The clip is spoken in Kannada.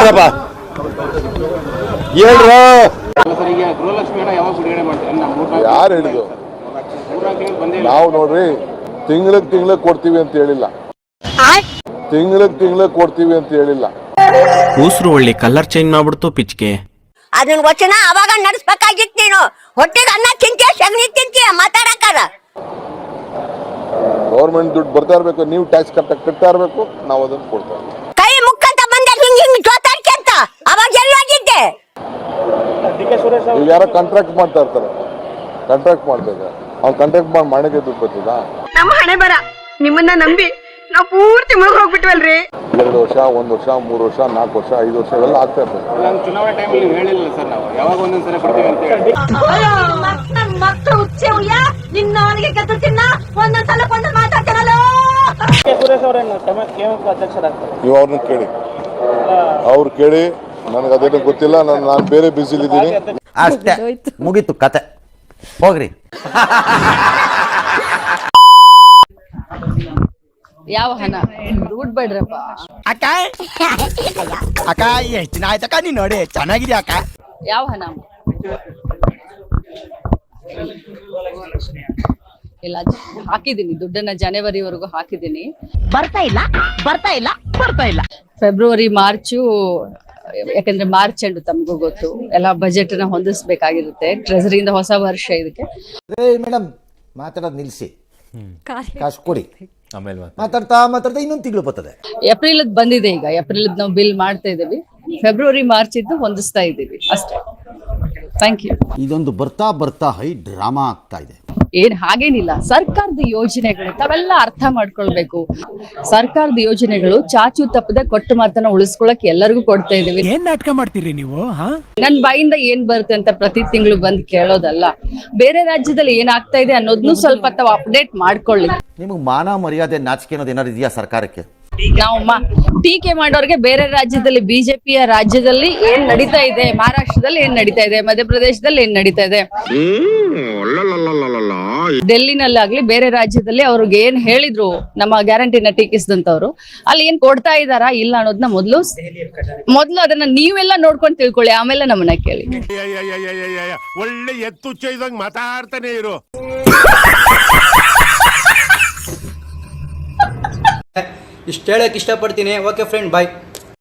ಏನಪ್ಪ ಹೇಳ್ರ ಯಾರು ಹೇಳಿದ್ರು? ನಾವು ನೋಡ್ರಿ ತಿಂಗಳಿಗೆ ಕೊಡ್ತೀವಿ ಅಂತ ಹೇಳಿಲ್ಲ, ತಿಂಗಳಿಗೆ ಕೊಡ್ತೀವಿ ಅಂತ ಹೇಳಿಲ್ಲ. ಕೂಸ್ರು ಒಳ್ಳೆ ಕಲರ್ ಚೇಂಜ್ ಮಾಡ್ಬಿಡ್ತು ಪಿಚ್ಕೆ. ಅದನ್ನ ವಚನ ಅವಾಗ ನಡೆಸಬೇಕಾಗಿತ್ತು. ನೀನು ಹೊಟ್ಟೆಗೆ ಅನ್ನ ತಿಂತೀಯ, ಸಗಣಿ ತಿಂತೀಯ, ಮಾತಾಡಕ್ಕಾಗ ಗೌರ್ಮೆಂಟ್ ದುಡ್ಡು ಬರ್ತಾ ಇರ್ಬೇಕು, ನೀವು ಟ್ಯಾಕ್ಸ್ ಕಟ್ತಾ ಇರ್ಬೇಕು, ನಾವು ಅದನ್ನ ಕೊಡ್ತಾ ಇರ್ಬೇಕು. ಕೈ ಮುಕ್ಕಂತ ಬಂದ ಹಿಂಗ್ ಜೋತಾಡ್ಕೆ ಅಂತ ಅವಾಗ ಎಲ್ಲೋಗಿದ್ದೆ? ಈಗ ಯಾರೋ ಕಾಂಟ್ರಾಕ್ಟ್ ಮಾಡ್ತಾ ಇರ್ತಾರೆ, ಕಾಂಟ್ರಾಕ್ಟ್ ಮಾಡ್ಬೇಕು. ಅವ್ನು ಕಾಂಟ್ರಾಕ್ಟ್ ಮಾಡಿ ಮಾಡಕ್ಕೆ ದುಡ್ಡು ಬರ್ತದ? ನಮ್ಮ ಹಣೆ ಬರ ನಿಮ್ಮನ್ನ ನಂಬಿ ನಾವು ಪೂರ್ತಿ ಮುಳುಗ್ ಹೋಗ್ಬಿಟ್ವಲ್ರಿ. 2 ವರ್ಷ, 1 ವರ್ಷ, 3 ವರ್ಷ, 4 ವರ್ಷ, 5 ವರ್ಷ ಇವೆಲ್ಲ ಆಗ್ತಾ ಇರ್ತದೆ. ಚುನಾವಣೆ ಟೈಮಲ್ಲಿ ಹೇಳಿಲ್ಲ ಸರ್, ನಾವು ಯಾವಾಗ ಒಂದೊಂದ್ಸಲ ಕೊಡ್ತೀವಿ ಅಂತ ಹೇಳಿ. ಮಕ್ಕಳು ಹುಚ್ಚೆ ಹುಯ್ಯ ನಿನ್ನ ಅವನಿಗೆ ಕೆತ್ತ ತಿನ್ನ ಒಂದೊಂದ್ಸಲ ಬಂದು ಮಾತಾಡ್ತಾರಲ್ಲ. ಸುರೇಶ್ ಅವರನ್ನು ಅಧ್ಯಕ್ಷರಾಗ್ತಾರೆ. ನೀವು ಅವ್ರನ್ನ ಕೇಳಿ, ಅವ್ರು ಕೇಳಿ. ನನಗೆ ಅದೇನು ಗೊತ್ತಿಲ್ಲ, ನಾನು ಬೇರೆ ಬಿಸಿಲಿದ್ದೀನಿ ಅಷ್ಟೇ, ಮುಗೀತು ಕತೆ, ಹೋಗ್ರಿ. ಯಾವ ಹಣ ದುಡ್ಡು ಬೇಡ್ರಪ್ಪ. ಅಕ್ಕ ಅಕ್ಕ ಎಷ್ಟು ದಿನ ಆಯ್ತಕ್ಕ ನೀನ್ ನೋಡಿ ಚೆನ್ನಾಗಿದ್ಯಾ ಅಕ್ಕ? ಯಾವ ಹಣ ಇಲ್ಲ, ಹಾಕಿದ್ದೀನಿ ದುಡ್ಡನ್ನ, ಜನವರಿವರೆಗೂ ಹಾಕಿದ್ದೀನಿ. ಬರ್ತಾ ಇಲ್ಲ. ಫೆಬ್ರವರಿ ಮಾರ್ಚು, ಯಾಕಂದ್ರೆ ಮಾರ್ಚ್ ಎಂಡ್ ತಮಗೂ ಗೊತ್ತು, ಎಲ್ಲ ಬಜೆಟ್ ನ ಹೊಂದಿಸ್ಬೇಕಾಗಿರುತ್ತೆ. ಟ್ರೆಸರಿಯಿಂದ ಹೊಸ ವರ್ಷ ಇದಕ್ಕೆ. ಮೇಡಮ್ ಮಾತಾಡೋದು ನಿಲ್ಲಿಸಿ, ಕಾಸು ಕೊಡಿ. ಆಮೇಲೆ ಮಾತಾಡ್ತಾ ಇನ್ನೊಂದು ತಿಂಗಳು ಬರ್ತದೆ. ಏಪ್ರಿಲ್ ಬಂದಿದೆ, ಈಗ ಏಪ್ರಿಲ್ ನಾವು ಬಿಲ್ ಮಾಡ್ತಾ ಇದ್ದೀವಿ. ಫೆಬ್ರವರಿ ಮಾರ್ಚ್ ಇದ್ದು ಹೊಂದಿಸ್ತಾ ಇದ್ದೀವಿ ಅಷ್ಟೇ. Thank you. ಇದೊಂದು ಬರ್ತಾ ಹೈ ಡ್ರಾಮಾ ಆಗ್ತಾ ಇದೆ. ಏನ್ ಹಾಗೇನಿಲ್ಲ, ಸರ್ಕಾರದ ಯೋಜನೆಗಳು ತಾವೆಲ್ಲ ಅರ್ಥ ಮಾಡ್ಕೊಳ್ಬೇಕು. ಸರ್ಕಾರದ ಯೋಜನೆಗಳು ಚಾಚು ತಪ್ಪದೆ ಕೊಟ್ಟ ಮಾತನ್ನ ಉಳಿಸ್ಕೊಳಕ್ ಎಲ್ಲರಿಗೂ ಕೊಡ್ತಾ ಇದೀವಿ. ಏನ್ ನಾಟಕ ಮಾಡ್ತೀರಿ ನೀವು? ನನ್ ಬಾಯಿಂದ ಏನ್ ಬರುತ್ತೆ ಅಂತ ಪ್ರತಿ ತಿಂಗಳು ಬಂದ್ ಕೇಳೋದಲ್ಲ, ಬೇರೆ ರಾಜ್ಯದಲ್ಲಿ ಏನಾಗ್ತಾ ಇದೆ ಅನ್ನೋದನ್ನು ಸ್ವಲ್ಪ ತಾವು ಅಪ್ಡೇಟ್ ಮಾಡ್ಕೊಳ್ಳಿ. ನಿಮಗೆ ಮಾನ ಮರ್ಯಾದೆ ನಾಚಿಕೆ ಅನ್ನೋದು ಏನಾದ್ರು ಇದೆಯಾ ಸರ್ಕಾರಕ್ಕೆ? ನಾವು ಟೀಕೆ ಮಾಡೋರ್ಗೆ ಬೇರೆ ರಾಜ್ಯದಲ್ಲಿ, ಬಿಜೆಪಿಯ ರಾಜ್ಯದಲ್ಲಿ ಏನ್ ನಡೀತಾ ಇದೆ, ಮಹಾರಾಷ್ಟ್ರದಲ್ಲಿ ಏನ್ ನಡೀತಾ ಇದೆ, ಮಧ್ಯಪ್ರದೇಶದಲ್ಲಿ ಏನ್ ನಡೀತಾ ಇದೆ, ಡೆಲ್ಲಿನಲ್ಲಾಗ್ಲಿ ಬೇರೆ ರಾಜ್ಯದಲ್ಲಿ ಅವ್ರಿಗೆ ಏನ್ ಹೇಳಿದ್ರು ನಮ್ಮ ಗ್ಯಾರಂಟಿನ ಟೀಕಿಸಿದಂತವ್ರು, ಅಲ್ಲಿ ಏನ್ ಕೊಡ್ತಾ ಇದಾರಾ ಇಲ್ಲ ಅನ್ನೋದನ್ನ ಮೊದ್ಲು ಅದನ್ನ ನೀವೆಲ್ಲ ನೋಡ್ಕೊಂಡು ತಿಳ್ಕೊಳ್ಳಿ, ಆಮೇಲೆ ನಮ್ಮನ್ನ ಕೇಳಿ. ಒಳ್ಳೆ ಎತ್ತುಚ್ಚ ಇದಂಗ್ ಮಾತಾಡ್ತಾನೆ ಇರು. ಇಷ್ಟು ಹೇಳಕ್ಕೆ ಇಷ್ಟಪಡ್ತೀನಿ. ಓಕೆ ಫ್ರೆಂಡ್, ಬಾಯ್.